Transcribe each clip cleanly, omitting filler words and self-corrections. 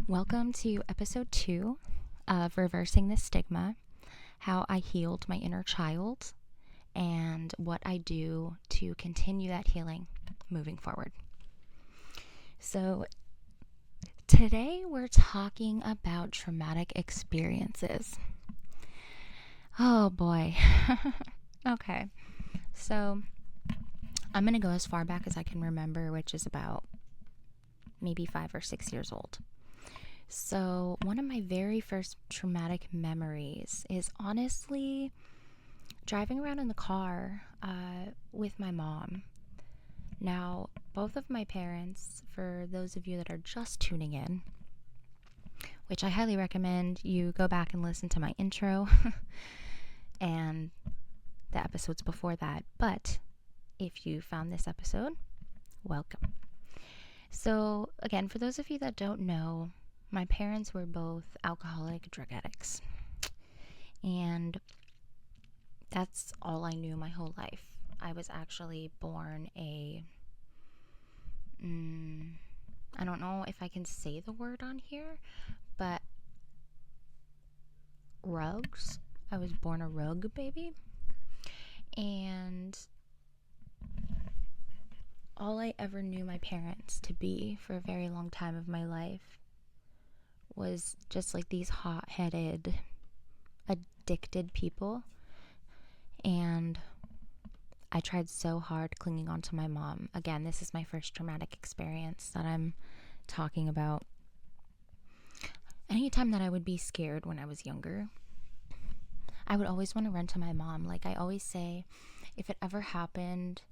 Welcome to episode 2 of Reversing the Stigma, how I healed my inner child, and what I do to continue that healing moving forward. So, today we're talking about traumatic experiences. Oh boy. Okay. So, I'm going to go as far back as I can remember, which is about maybe 5 or 6 years old. So, one of my very first traumatic memories is honestly driving around in the car with my mom. Now, both of my parents, for those of you that are just tuning in, which I highly recommend you go back and listen to my intro and the episodes before that. But if you found this episode, welcome. So, again, for those of you that don't know, my parents were both alcoholic drug addicts. And that's all I knew my whole life. I was actually born I don't know if I can say the word on here, but rugs. I was born a rug baby. And all I ever knew my parents to be for a very long time of my life was just like these hot-headed, addicted people. And I tried so hard clinging on to my mom. Again, this is my first traumatic experience that I'm talking about. Anytime that I would be scared when I was younger, I would always want to run to my mom. Like I always say, if it ever happened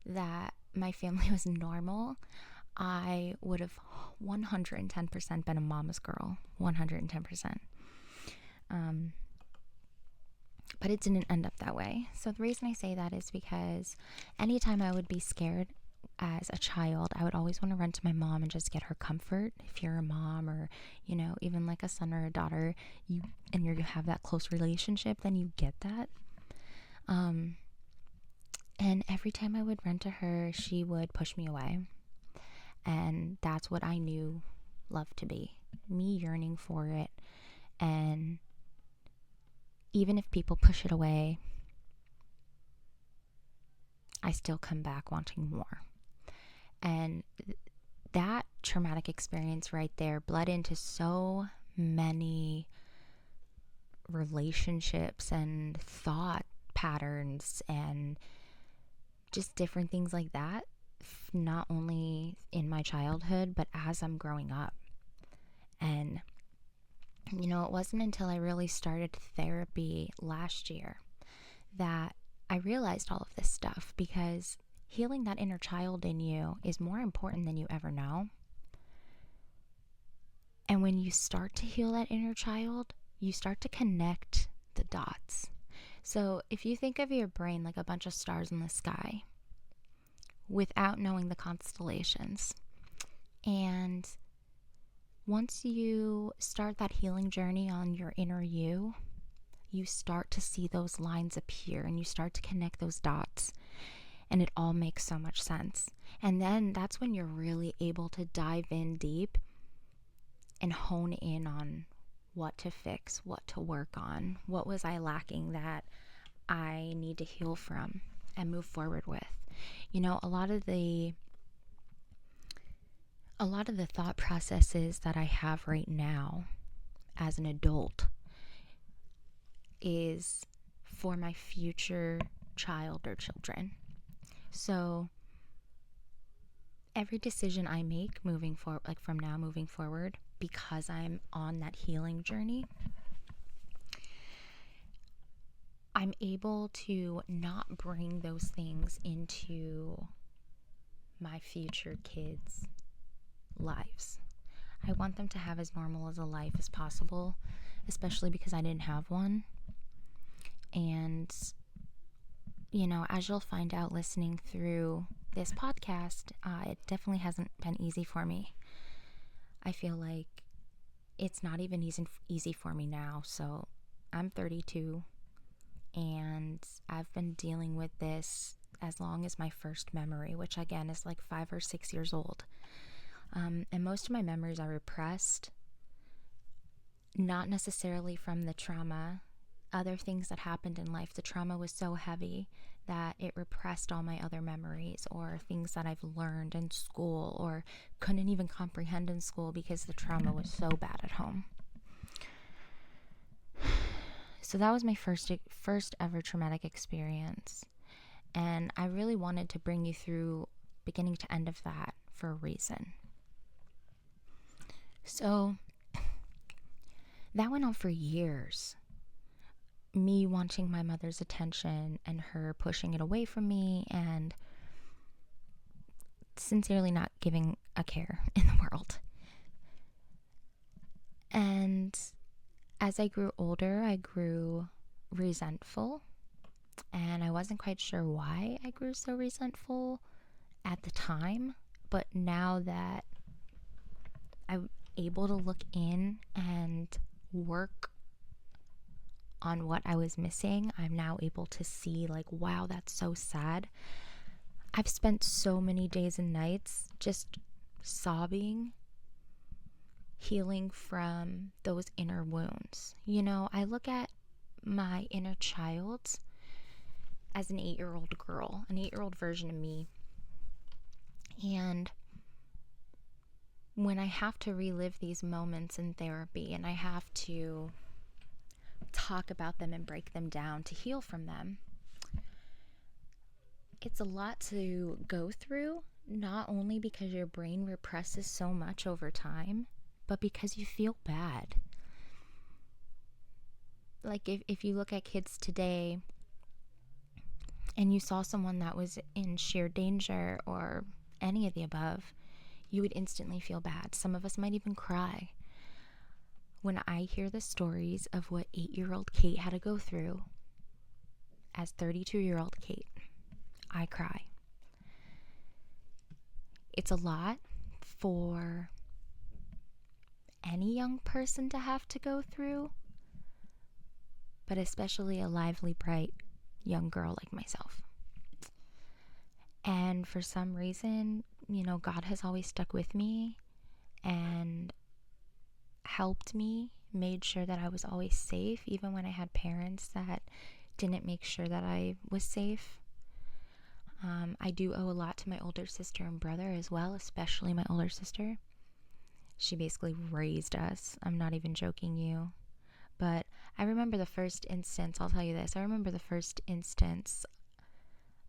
that my family was normal, I would have 110% been a mama's girl. 110%. But it didn't end up that way. So the reason I say that is because anytime I would be scared as a child, I would always want to run to my mom and just get her comfort. If you're a mom or, even like a son or a daughter, you have that close relationship, then you get that. And every time I would run to her, she would push me away. And that's what I knew love to be. Me yearning for it. And even if people push it away, I still come back wanting more. And that traumatic experience right there bled into so many relationships and thought patterns and just different things like that, not only in my childhood, but as I'm growing up. And it wasn't until I really started therapy last year that I realized all of this stuff, because healing that inner child in you is more important than you ever know. And when you start to heal that inner child, you start to connect the dots. So if you think of your brain like a bunch of stars in the sky without knowing the constellations, and once you start that healing journey on your inner you start to see those lines appear and you start to connect those dots, and it all makes so much sense. And then that's when you're really able to dive in deep and hone in on what to fix, what to work on, what was I lacking that I need to heal from and move forward with. A lot of the thought processes that I have right now as an adult is for my future child or children. So every decision I make moving forward, like from now moving forward, because I'm on that healing journey, I'm able to not bring those things into my future kids' lives. I want them to have as normal as a life as possible, especially because I didn't have one. And, as you'll find out listening through this podcast, it definitely hasn't been easy for me. I feel like it's not even easy for me now. So I'm 32 and I've been dealing with this as long as my first memory, which again is like 5 or 6 years old. And most of my memories are repressed not necessarily from the trauma, other things that happened in life. The trauma was so heavy that it repressed all my other memories or things that I've learned in school or couldn't even comprehend in school because the trauma was so bad at home. So that was my first ever traumatic experience. And I really wanted to bring you through beginning to end of that for a reason. So that went on for years. Me wanting my mother's attention and her pushing it away from me and sincerely not giving a care in the world. And as I grew older, I grew resentful. And I wasn't quite sure why I grew so resentful at the time. But now that I'm able to look in and work on what I was missing, I'm now able to see, like, wow, that's so sad. I've spent so many days and nights just sobbing, healing from those inner wounds. You know, I look at my inner child as an 8-year-old girl, an 8-year-old version of me. And when I have to relive these moments in therapy and I have to talk about them and break them down to heal from them, it's a lot to go through, not only because your brain represses so much over time, but because you feel bad. Like if you look at kids today and you saw someone that was in sheer danger or any of the above, you would instantly feel bad. Some of us might even cry. When I hear the stories of what 8-year-old Kate had to go through as 32-year-old Kate, I cry. It's a lot for any young person to have to go through, but especially a lively, bright young girl like myself. And for some reason, you know, God has always stuck with me and helped me, made sure that I was always safe, even when I had parents that didn't make sure that I was safe. I do owe a lot to my older sister and brother as well, especially my older sister. She basically raised us. I'm not even joking you. But I remember the first instance, I'll tell you this, I remember the first instance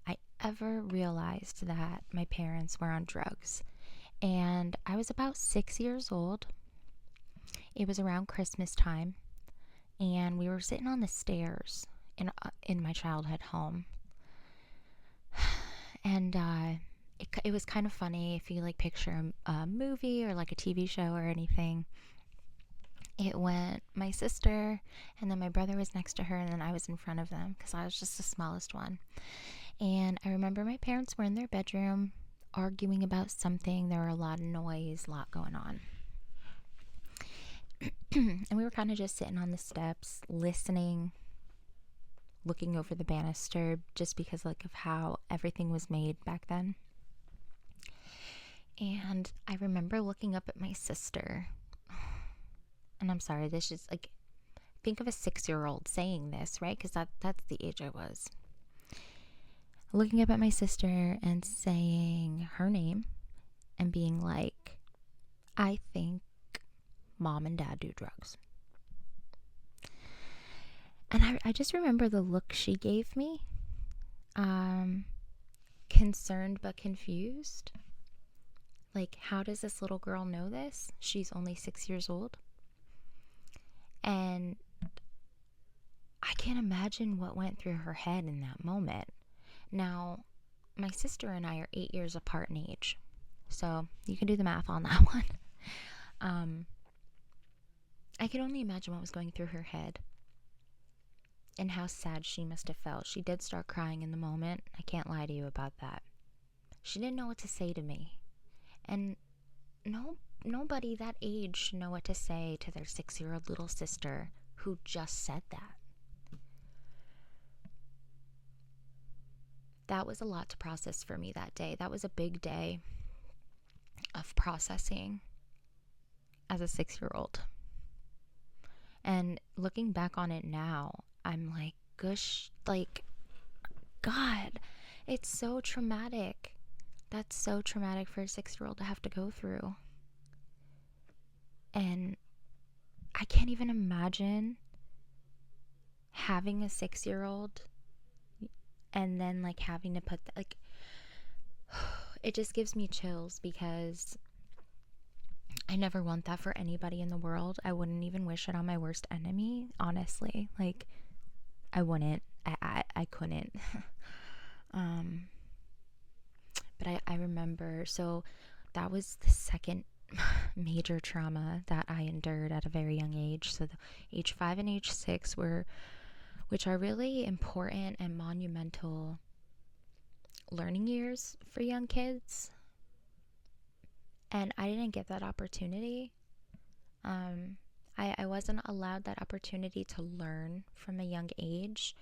I ever realized that my parents were on drugs. And I was about 6 years old. It was around Christmas time. And we were sitting on the stairs in my childhood home. And it was kind of funny if you like picture a movie or like a TV show or anything. It went my sister, and then my brother was next to her, and then I was in front of them because I was just the smallest one. And I remember my parents were in their bedroom arguing about something. There were a lot of noise, a lot going on. And we were kind of just sitting on the steps, listening, looking over the banister, just because like of how everything was made back then. And I remember looking up at my sister, and I'm sorry, this is like, think of a 6-year-old saying this, right? Because that's the age I was. Looking up at my sister and saying her name and being like, I think mom and dad do drugs. And I just remember the look she gave me, concerned but confused. Like, how does this little girl know this? She's only 6 years old. And I can't imagine what went through her head in that moment. Now, my sister and I are 8 years apart in age, so you can do the math on that one. I can only imagine what was going through her head and how sad she must have felt. She did start crying in the moment. I can't lie to you about that. She didn't know what to say to me. And nobody that age should know what to say to their 6-year-old little sister who just said that. That was a lot to process for me that day. That was a big day of processing as a 6-year-old. And looking back on it now, I'm like, gosh, like, God, it's so traumatic. That's so traumatic for a 6-year-old to have to go through. And I can't even imagine having a 6-year-old and then like having to put like it just gives me chills, because I never want that for anybody in the world. I wouldn't even wish it on my worst enemy, honestly. Like, I wouldn't. I couldn't. But I remember, so that was the second major trauma that I endured at a very young age. So the age 5 and age 6 which are really important and monumental learning years for young kids. And I didn't get that opportunity. I wasn't allowed that opportunity to learn from a young age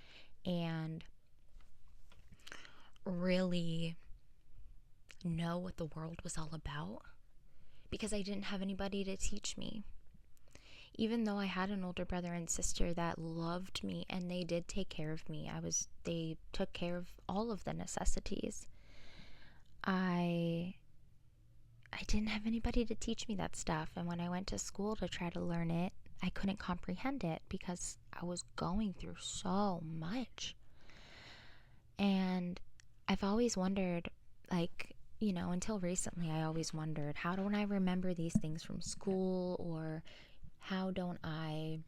and really know what the world was all about, because I didn't have anybody to teach me. Even though I had an older brother and sister that loved me and they did take care of me, they took care of all of the necessities. I didn't have anybody to teach me that stuff, and when I went to school to try to learn it, I couldn't comprehend it because I was going through so much. And I've always wondered, like, until recently, I always wondered, how don't I remember these things from school, or how don't I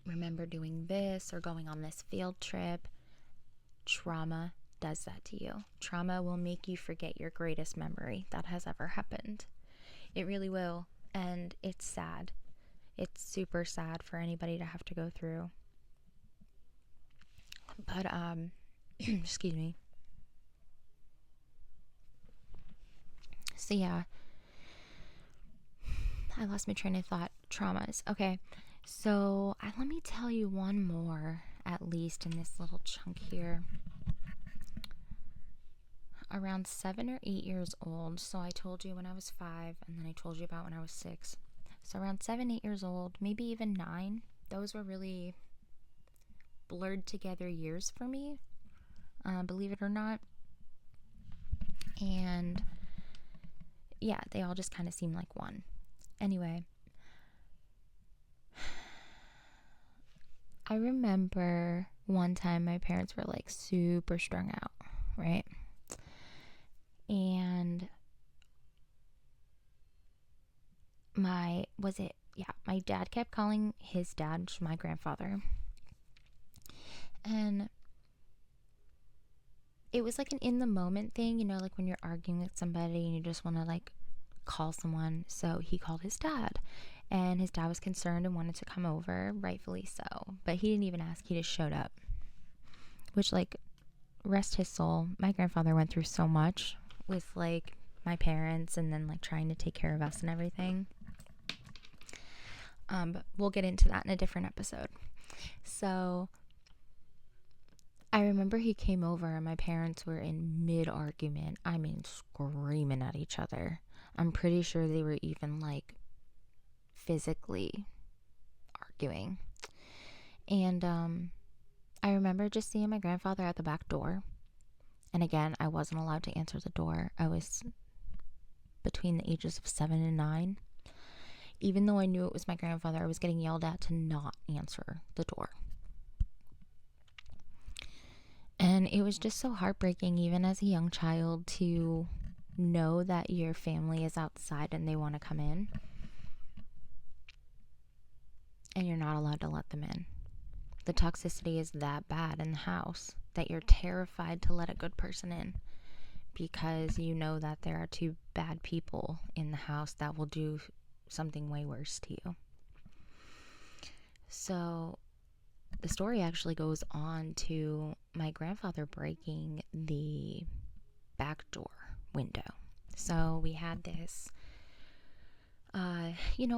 remember doing this or going on this field trip? Trauma does that to you. Trauma will make you forget your greatest memory that has ever happened. It really will. And it's sad. It's super sad for anybody to have to go through. But, excuse me. So, yeah. I lost my train of thought. Traumas. Okay. So, let me tell you one more, at least in this little chunk here. Around 7 or 8 years old. So I told you when I was 5, and then I told you about when I was 6. So around 7, 8 years old, maybe even 9. Those were really blurred together years for me, believe it or not. And yeah, they all just kind of seem like one. Anyway, I remember one time my parents were like super strung out, right? And my dad kept calling his dad my grandfather. And it was like an in the moment thing, like when you're arguing with somebody and you just want to like call someone. So he called his dad, and his dad was concerned and wanted to come over, rightfully so. But he didn't even ask, he just showed up. Which, like, rest his soul. My grandfather went through so much with like my parents, and then like trying to take care of us and everything. But we'll get into that in a different episode. So I remember he came over and my parents were in mid-argument. I mean, screaming at each other. I'm pretty sure they were even like physically arguing. And I remember just seeing my grandfather at the back door. And again, I wasn't allowed to answer the door. I was between the ages of 7 and 9. Even though I knew it was my grandfather, I was getting yelled at to not answer the door. And it was just so heartbreaking, even as a young child, to know that your family is outside and they want to come in, and you're not allowed to let them in. The toxicity is that bad in the house that you're terrified to let a good person in, because you know that there are 2 bad people in the house that will do something way worse to you. So the story actually goes on to my grandfather breaking the back door window. So we had this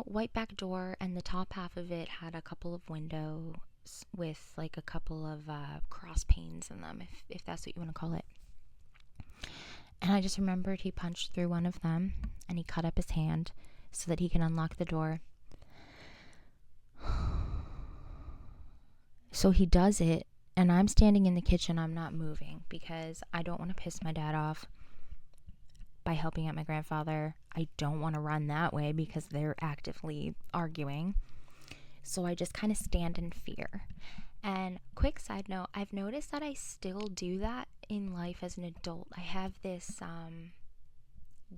white back door, and the top half of it had a couple of windows with like a couple of cross panes in them, if that's what you want to call it. And I just remembered he punched through one of them and he cut up his hand so that he can unlock the door. So he does it, and I'm standing in the kitchen. I'm not moving because I don't want to piss my dad off by helping out my grandfather. I don't want to run that way because they're actively arguing. So I just kind of stand in fear. And quick side note, I've noticed that I still do that in life as an adult. I have this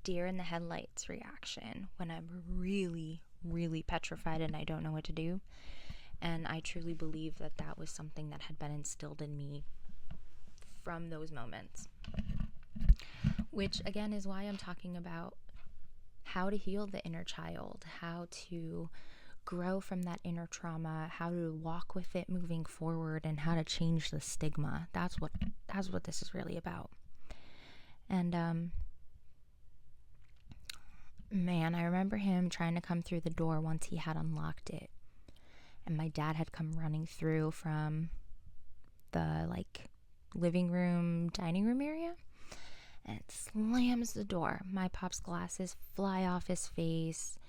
deer in the headlights reaction when I'm really, really petrified and I don't know what to do. And I truly believe that that was something that had been instilled in me from those moments. Which, again, is why I'm talking about how to heal the inner child, how to grow from that inner trauma, how to walk with it moving forward, and how to change the stigma. That's what this is really about. And man, I remember him trying to come through the door once he had unlocked it, and my dad had come running through from the living room, dining room area, and slams the door. My pop's glasses fly off his face.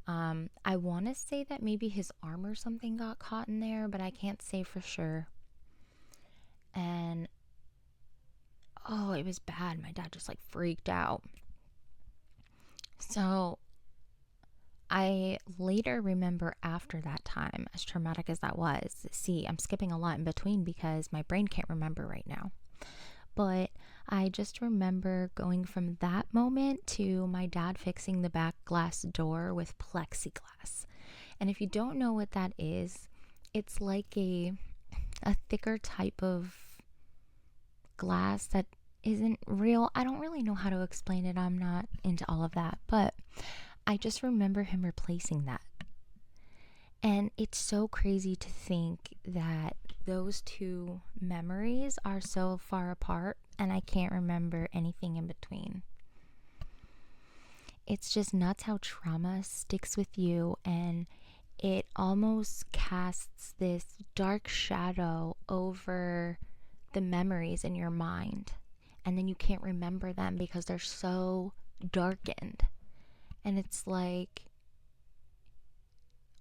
I want to say that maybe his arm or something got caught in there, but I can't say for sure. And it was bad. My dad just freaked out. So I later remember after that time, as traumatic as that was. See, I'm skipping a lot in between because my brain can't remember right now. But I just remember going from that moment to my dad fixing the back glass door with plexiglass. And if you don't know what that is, it's like a thicker type of glass that isn't real. I don't really know how to explain it. I'm not into all of that. But I just remember him replacing that. And it's so crazy to think that those two memories are so far apart and I can't remember anything in between. It's just nuts how trauma sticks with you, and it almost casts this dark shadow over the memories in your mind. And then you can't remember them because they're so darkened. And it's like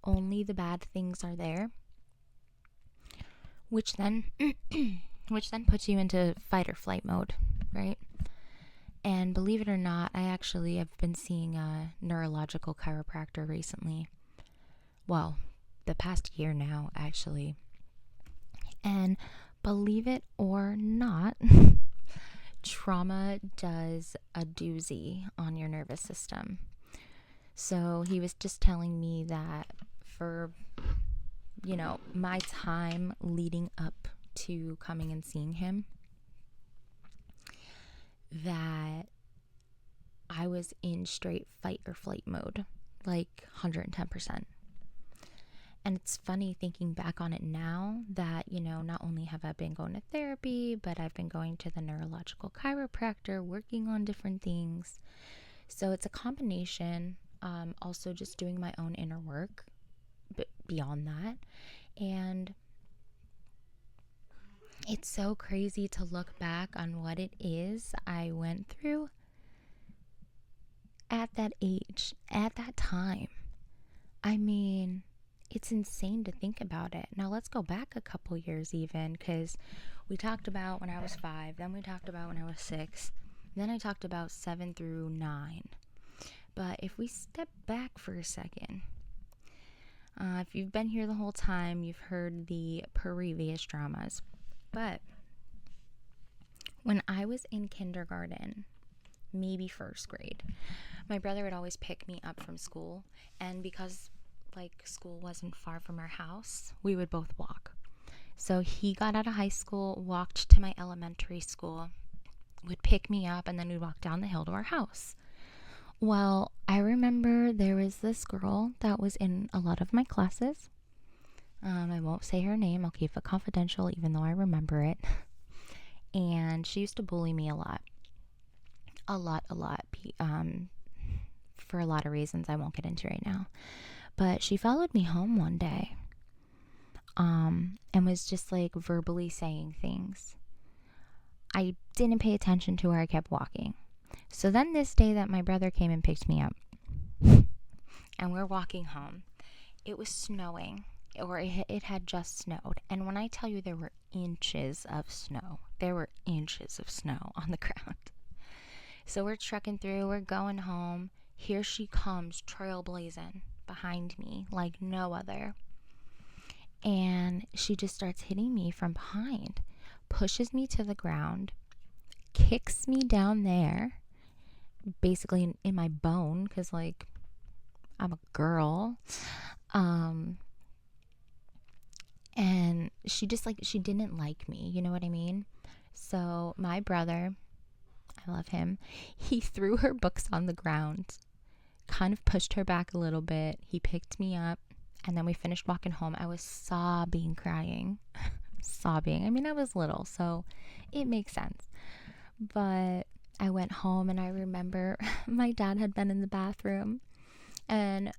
only the bad things are there, which then puts you into fight or flight mode, right? And believe it or not, I actually have been seeing a neurological chiropractor recently. Well, the past year now, actually. And believe it or not, trauma does a doozy on your nervous system. So he was just telling me that for, my time leading up to coming and seeing him, that I was in straight fight or flight mode, 110%. And it's funny thinking back on it now that, not only have I been going to therapy, but I've been going to the neurological chiropractor, working on different things. So it's a combination, also just doing my own inner work, but beyond that. And it's so crazy to look back on what it is I went through at that age, at that time. I mean, it's insane to think about it. Now let's go back a couple years even, because we talked about when I was 5, then we talked about when I was 6, then I talked about 7 through 9. But if we step back for a second, if you've been here the whole time, you've heard the previous dramas. But when I was in kindergarten, maybe first grade, my brother would always pick me up from school. And because school wasn't far from our house, we would both walk. So he got out of high school, walked to my elementary school, would pick me up, and then we'd walk down the hill to our house. Well, I remember there was this girl that was in a lot of my classes. I won't say her name. I'll keep it confidential, even though I remember it. And she used to bully me a lot. For a lot of reasons I won't get into right now. But she followed me home one day. And was just verbally saying things. I didn't pay attention to her. I kept walking. So then this day that my brother came and picked me up, and we're walking home, it was snowing. or it had just snowed. And when I tell you there were inches of snow, there were inches of snow on the ground. So we're trekking through, we're going home. Here she comes, trailblazing behind me like no other. And she just starts hitting me from behind, pushes me to the ground, kicks me down there, basically in my bone, because like I'm a girl. And she just like, she didn't like me, you know what I mean? So my brother, I love him, he threw her books on the ground, kind of pushed her back a little bit. He picked me up, and then we finished walking home. I was sobbing, crying, sobbing. I mean, I was little, so it makes sense. But I went home, and I remember my dad had been in the bathroom, and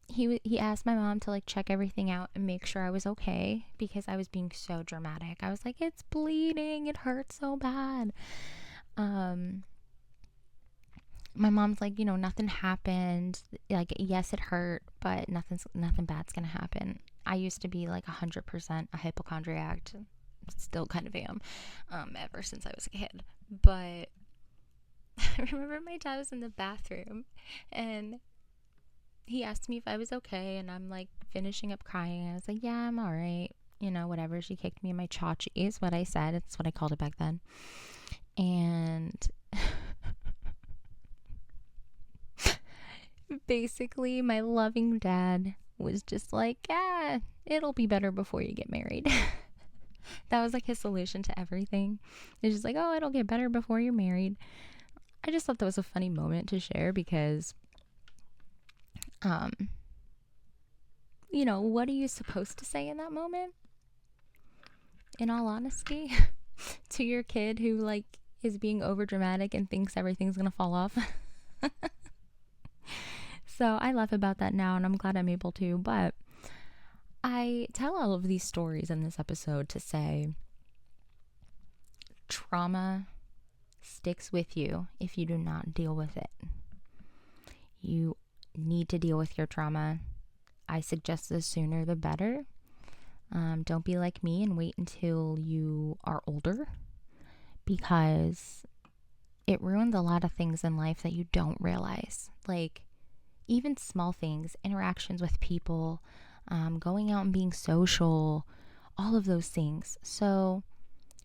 he asked my mom to like check everything out and make sure I was okay, because I was being so dramatic. I was like, it's bleeding, it hurts so bad. My mom's like, nothing happened. Like, yes, it hurt, but nothing bad's gonna happen. I used to be like 100% a hypochondriac. Still kind of am, ever since I was a kid. But I remember my dad was in the bathroom, and he asked me if I was okay, and I'm like finishing up crying. I was like, yeah, I'm all right. Whatever. She kicked me in my chachi is what I said. It's what I called it back then. And basically my loving dad was just like, yeah, it'll be better before you get married. That was like his solution to everything. It's just like, oh, it'll get better before you're married. I just thought that was a funny moment to share, because what are you supposed to say in that moment? In all honesty, to your kid who like is being over dramatic and thinks everything's gonna fall off. So I laugh about that now, and I'm glad I'm able to. But I tell all of these stories in this episode to say trauma sticks with you if you do not deal with it. You need to deal with your trauma. I suggest the sooner the better. Don't be like me and wait until you are older, because it ruins a lot of things in life that you don't realize. Like even small things, interactions with people, going out and being social, all of those things. So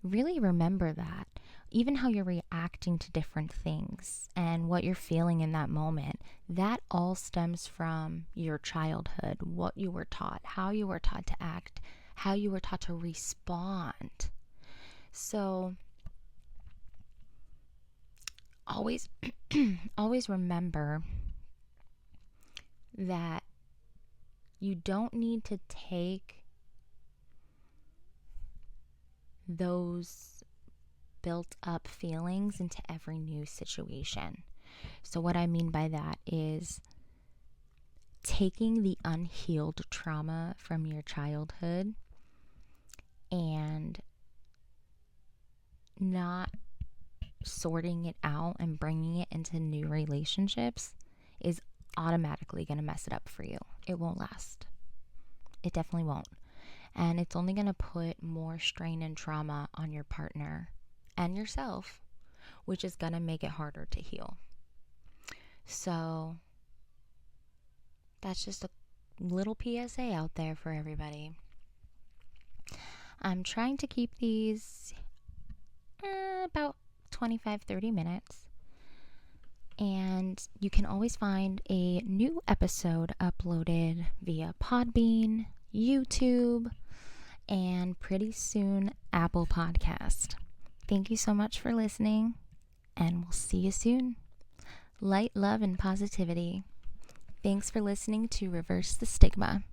really remember that. Even how you're reacting to different things and what you're feeling in that moment, that all stems from your childhood, what you were taught, how you were taught to act, how you were taught to respond. So always, always remember that you don't need to take those built up feelings into every new situation. So what I mean by that is taking the unhealed trauma from your childhood and not sorting it out and bringing it into new relationships is automatically going to mess it up for you. It won't last. It definitely won't. And it's only going to put more strain and trauma on your partner and yourself, which is going to make it harder to heal. So that's just a little PSA out there for everybody. I'm trying to keep these about 25-30 minutes. And you can always find a new episode uploaded via Podbean, YouTube, and pretty soon Apple Podcast. Thank you so much for listening, and we'll see you soon. Light, love, and positivity. Thanks for listening to Reverse the Stigma.